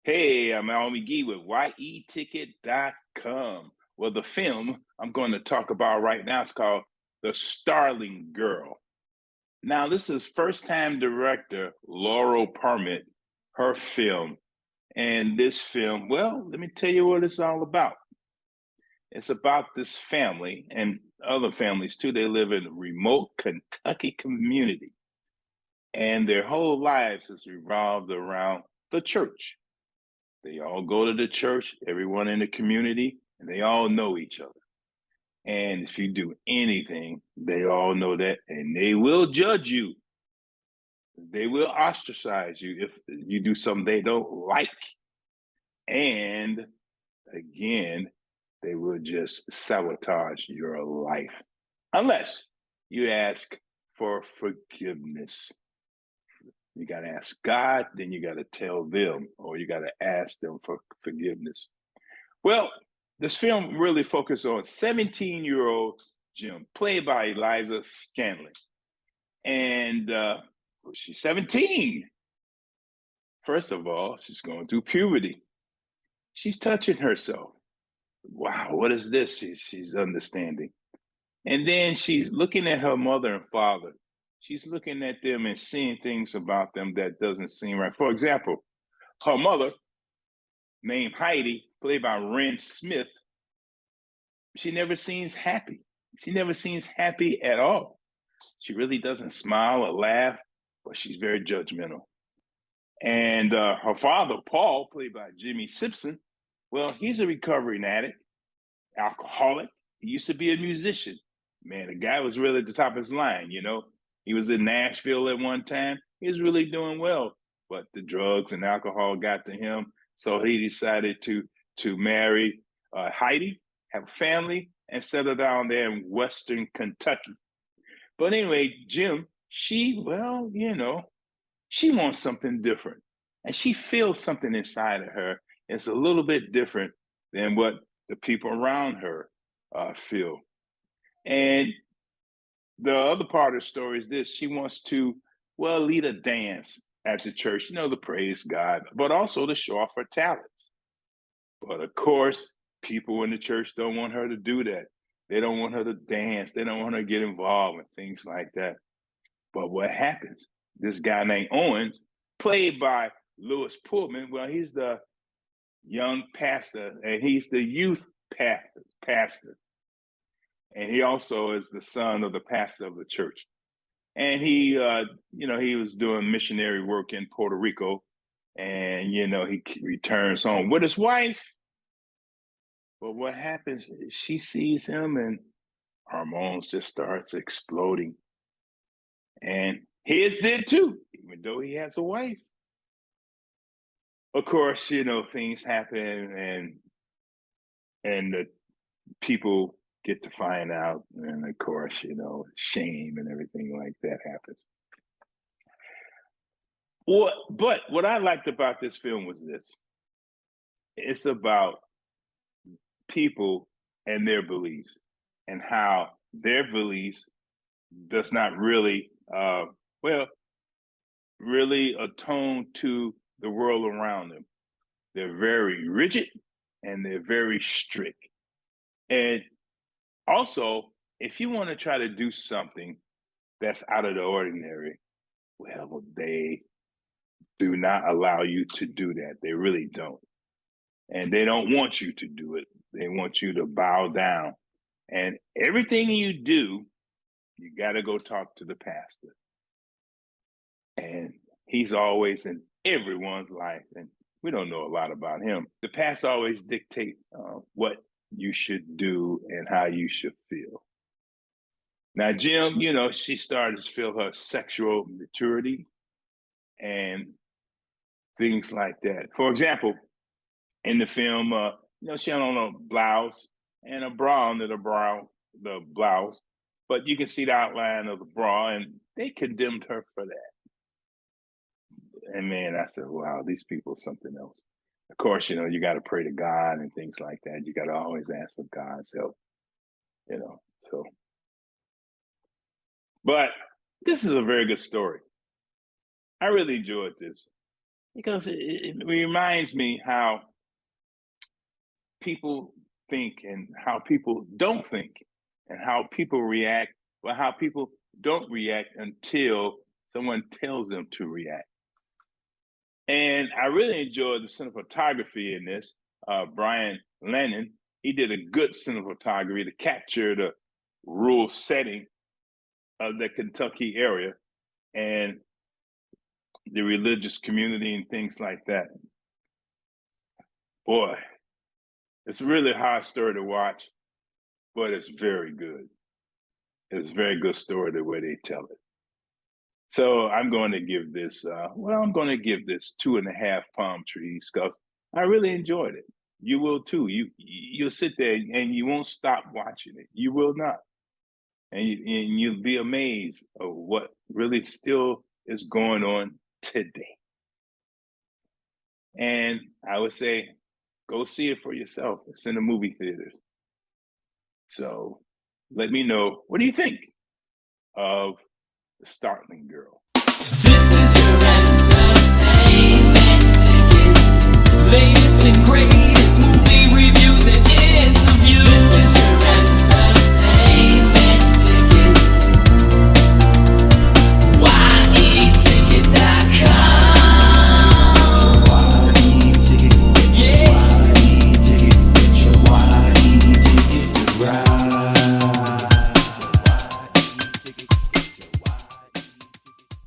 Hey, I'm Al McGee with YETicket.com. Well, the film I'm going to talk about right now is called The Starling Girl. Now, this is first-time director Laurel Permit, her film. And this film, well, let me tell you what it's all about. It's about this family and other families too. They live in a remote Kentucky community, and their whole lives is revolved around the church. They all go to the church, everyone in the community, and they all know each other. And if you do anything, they all know that, and they will judge you. They will ostracize you if you do something they don't like. And again, they will just sabotage your life unless you ask for forgiveness. You got to ask God, then you got to tell them, or you got to ask them for forgiveness. Well, this film really focused on 17-year-old Jem, played by Eliza Scanlen. And she's 17. First of all, she's going through puberty. She's touching herself. Wow, what is this? She's understanding. And then she's looking at her mother and father. She's looking at them and seeing things about them that doesn't seem right. For example, her mother, named Heidi, played by Ren Smith, she never seems happy. She never seems happy at all. She really doesn't smile or laugh, but she's very judgmental. And her father, Paul, played by Jimmy Simpson, well, he's a recovering addict, alcoholic. He used to be a musician. Man, the guy was really at the top of his line, you know. He was in Nashville at one time. He was really doing well, but the drugs and alcohol got to him. So he decided to marry Heidi, have a family, and settle down there in Western Kentucky. But anyway, Jem, well, she wants something different. And she feels something inside of her. It's a little bit different than what the people around her feel. And the other part of the story is this: she wants to, well, lead a dance at the church, to praise God, but also to show off her talents. But of course, people in the church don't want her to do that. They don't want her to dance. They don't want her to get involved in things like that. But what happens? This guy named Owens, played by Lewis Pullman, well, he's the young pastor and he's the youth pastor. And he also is the son of the pastor of the church. And he was doing missionary work in Puerto Rico. And, he returns home with his wife. But what happens is she sees him and hormones just starts exploding. And his did too, even though he has a wife. Of course, things happen and the people get to find out. And of course, shame and everything like that happens. But what I liked about this film was this. It's about people and their beliefs and how their beliefs does not really, really atone to the world around them. They're very rigid and they're very strict. And also, if you want to try to do something that's out of the ordinary, well, they do not allow you to do that. They really don't. And they don't want you to do it. They want you to bow down. And everything you do, you got to go talk to the pastor. And he's always in everyone's life. And we don't know a lot about him. The pastor always dictates what you should do and how you should feel. Now, Jem, she started to feel her sexual maturity and things like that. For example, in the film, she had on a blouse and a bra under the blouse, but you can see the outline of the bra, and they condemned her for that. And man, I said, wow, these people are something else. Of course, you got to pray to God and things like that. You got to always ask for God's help, so. But this is a very good story. I really enjoyed this. because it reminds me how people think and how people don't think and how people react, well, how people don't react until someone tells them to react. And I really enjoyed the cinematography in this. Brian Lennon, he did a good cinematography to capture the rural setting of the Kentucky area and the religious community and things like that. Boy, it's really a hard story to watch, but it's very good. It's a very good story the way they tell it. So I'm going to give this, I'm going to give this 2.5 palm trees because I really enjoyed it. You will too. You'll sit there and you won't stop watching it. You will not, and you'll be amazed of what really still is going on today. And I would say, go see it for yourself. It's in the movie theaters. So let me know, what do you think of The Starling Girl?